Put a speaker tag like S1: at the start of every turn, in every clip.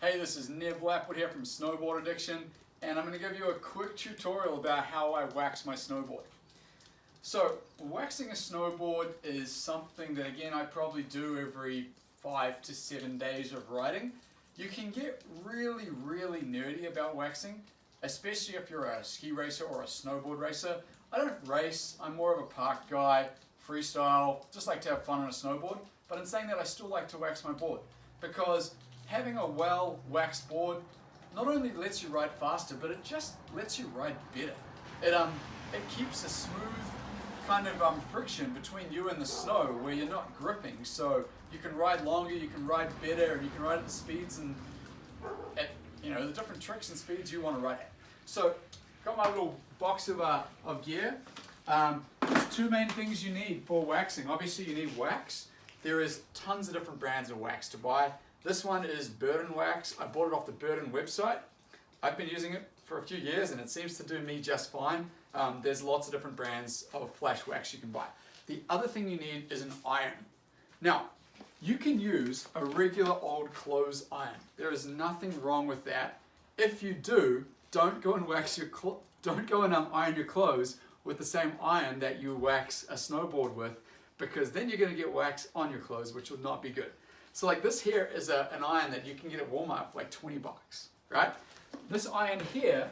S1: Hey, this is Nev Lapwood here from Snowboard Addiction, and I'm going to give you a quick tutorial about how I wax my snowboard. So, waxing a snowboard is something that, again, I probably do every 5 to 7 days of riding. You can get really, really nerdy about waxing, especially if you're a ski racer or a snowboard racer. I don't race, I'm more of a park guy, freestyle, just like to have fun on a snowboard. But in saying that, I still like to wax my board, because having a well-waxed board not only lets you ride faster, but it just lets you ride better. It keeps a smooth kind of friction between you and the snow where you're not gripping, so you can ride longer, you can ride better, and you can ride at the speeds and at the different tricks and speeds you want to ride at. So, got my little box of gear. There's two main things you need for waxing. Obviously, you need wax. There is tons of different brands of wax to buy. This one is Burden Wax. I bought it off the Burden website. I've been using it for a few years and it seems to do me just fine. There's lots of different brands of flash wax you can buy. The other thing you need is an iron. Now, you can use a regular old clothes iron. There is nothing wrong with that. If you do, don't go and iron your clothes with the same iron that you wax a snowboard with, because then you're going to get wax on your clothes, which will not be good. So like this here is an iron that you can get at Walmart for like 20 bucks, right? This iron here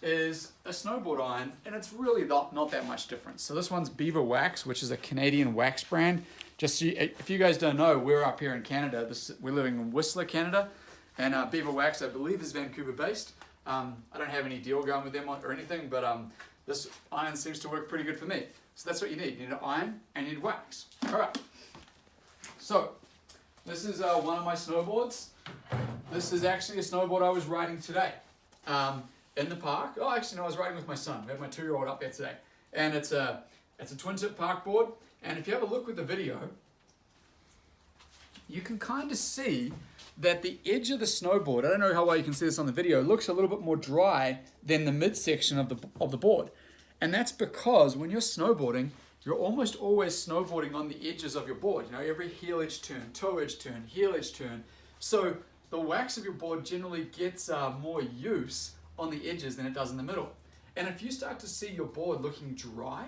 S1: is a snowboard iron, and it's really not that much difference. So this one's Beaver Wax, which is a Canadian wax brand. Just so if you guys don't know, we're up here in Canada. We're living in Whistler, Canada, and Beaver Wax, I believe, is Vancouver based. I don't have any deal going with them or anything, but this iron seems to work pretty good for me. So that's what you need. You need an iron and you need wax. All right. So this is one of my snowboards. This is actually a snowboard I was riding today in the park. Oh, actually, no, I was riding with my son. We had my 2-year-old up there today. And it's a twin tip park board. And if you have a look with the video, you can kind of see that the edge of the snowboard, I don't know how well you can see this on the video, looks a little bit more dry than the midsection of the board. And that's because when you're snowboarding, you're almost always snowboarding on the edges of your board. You know, every heel edge turn, toe edge turn, heel edge turn. So the wax of your board generally gets more use on the edges than it does in the middle. And if you start to see your board looking dry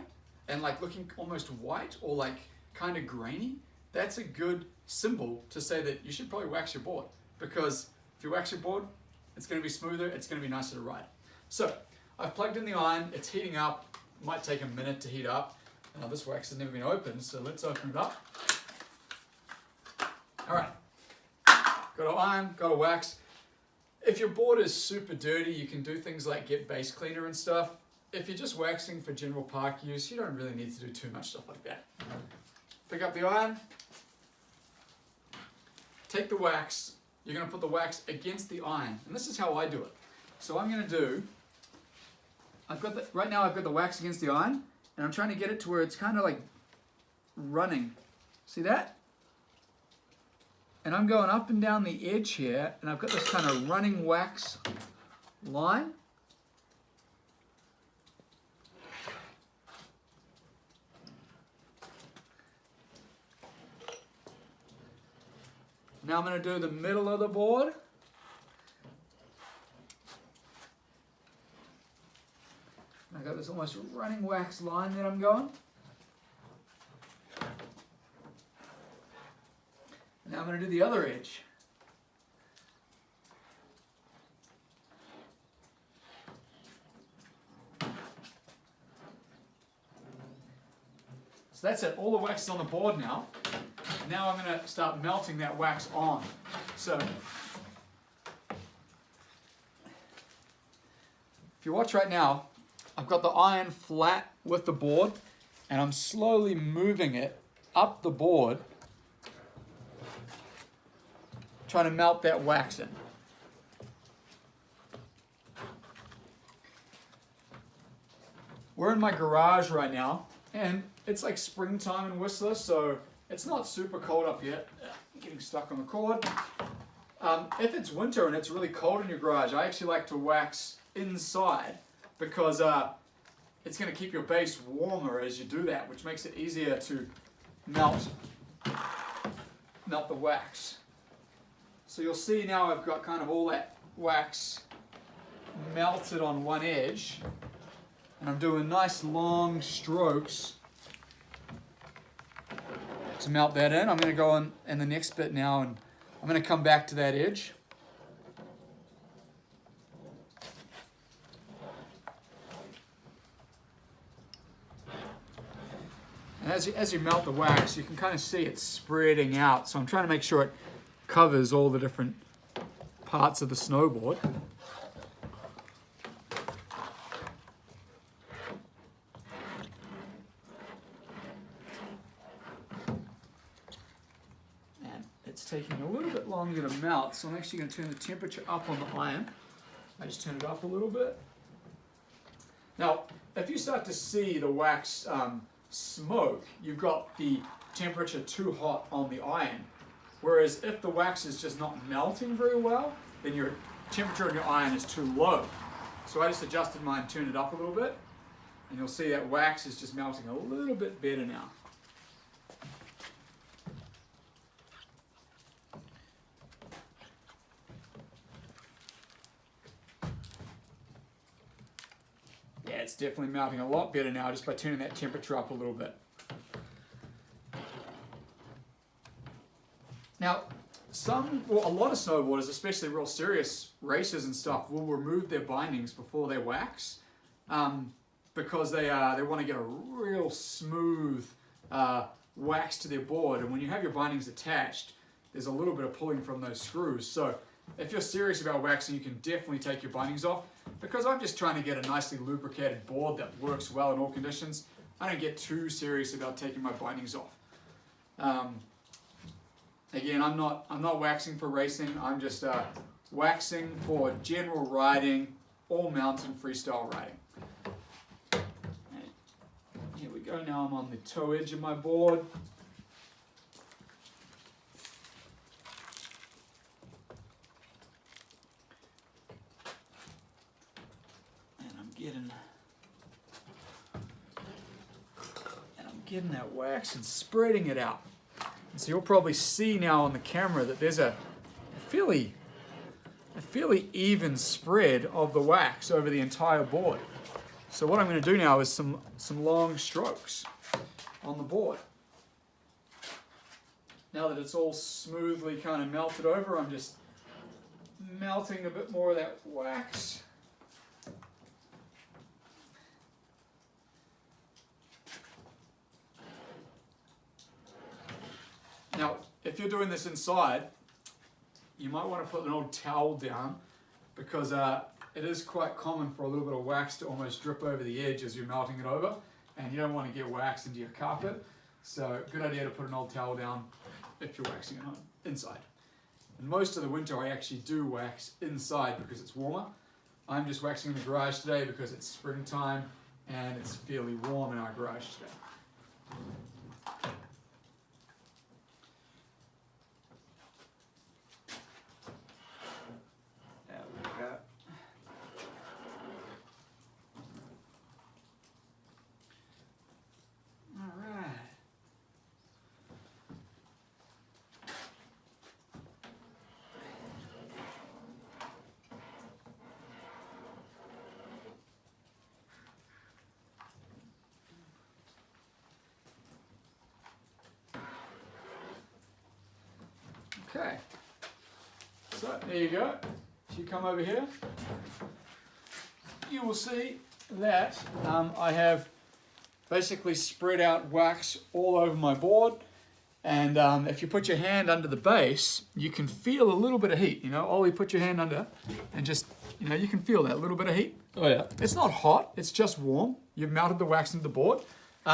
S1: and like looking almost white or like kind of grainy, that's a good symbol to say that you should probably wax your board, because if you wax your board, it's going to be smoother, it's going to be nicer to ride. So I've plugged in the iron, it's heating up, it might take a minute to heat up. Now this wax has never been opened, so let's open it up. All right, got an iron, got a wax. If your board is super dirty, you can do things like get base cleaner and stuff. If you're just waxing for general park use, you don't really need to do too much stuff like that. Pick up the iron, take the wax, you're going to put the wax against the iron, and this is how I do it. So I'm going to do, right now I've got the wax against the iron, and I'm trying to get it to where it's kind of like running. See that? And I'm going up and down the edge here, and I've got this kind of running wax line. Now I'm going to do the middle of the board. I've got this almost running wax line that I'm going. Now I'm going to do the other edge. So that's it, all the wax is on the board now. Now I'm going to start melting that wax on. So if you watch right now, I've got the iron flat with the board, and I'm slowly moving it up the board, trying to melt that wax in. We're in my garage right now, and it's like springtime in Whistler, so it's not super cold up yet. I'm getting stuck on the cord. If it's winter and it's really cold in your garage, I actually like to wax inside, because it's going to keep your base warmer as you do that, which makes it easier to melt the wax. So you'll see now I've got kind of all that wax melted on one edge, and I'm doing nice long strokes to melt that in. I'm going to go on in the next bit now, and I'm going to come back to that edge. And as you melt the wax, you can kind of see it spreading out. So I'm trying to make sure it covers all the different parts of the snowboard. And it's taking a little bit longer to melt, so I'm actually going to turn the temperature up on the iron. I just turn it up a little bit. Now, if you start to see the wax smoke, you've got the temperature too hot on the iron. Whereas if the wax is just not melting very well, then your temperature on your iron is too low. So I just adjusted mine, turned it up a little bit, and you'll see that wax is just melting a little bit better now. Yeah, it's definitely melting a lot better now just by turning that temperature up a little bit. Now, a lot of snowboarders, especially real serious racers and stuff, will remove their bindings before they wax because they want to get a real smooth wax to their board. And when you have your bindings attached, there's a little bit of pulling from those screws. So if you're serious about waxing, you can definitely take your bindings off. Because I'm just trying to get a nicely lubricated board that works well in all conditions, I don't get too serious about taking my bindings off. Again, I'm not waxing for racing. I'm just waxing for general riding, all mountain freestyle riding. And here we go. Now I'm on the toe edge of my board. Getting that wax and spreading it out. And so you'll probably see now on the camera that there's a fairly even spread of the wax over the entire board. So what I'm going to do now is some long strokes on the board. Now that it's all smoothly kind of melted over, I'm just melting a bit more of that wax. Now, if you're doing this inside, you might want to put an old towel down because it is quite common for a little bit of wax to almost drip over the edge as you're melting it over, and you don't want to get wax into your carpet. So, good idea to put an old towel down if you're waxing at home, inside. And most of the winter I actually do wax inside because it's warmer. I'm just waxing in the garage today because it's springtime and it's fairly warm in our garage today. Okay, so there you go. If you come over here, you will see that I have basically spread out wax all over my board. And if you put your hand under the base, you can feel a little bit of heat. You know, Ollie, put your hand under and just, you know, you can feel that little bit of heat.
S2: Oh yeah.
S1: It's not hot, it's just warm. You've melted the wax into the board. We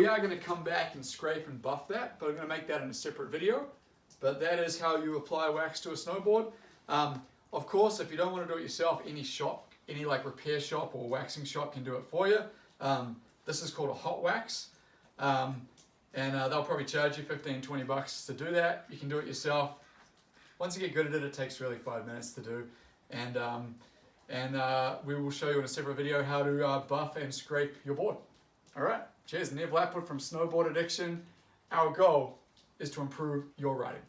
S1: are going to come back and scrape and buff that, but I'm going to make that in a separate video. But that is how you apply wax to a snowboard. Of course, if you don't want to do it yourself, any shop, any like repair shop or waxing shop can do it for you. This is called a hot wax. And they'll probably charge you $15-20 to do that. You can do it yourself. Once you get good at it, it takes really 5 minutes to do. And we will show you in a separate video how to buff and scrape your board. All right, cheers. Nev Lapwood from Snowboard Addiction. Our goal is to improve your riding.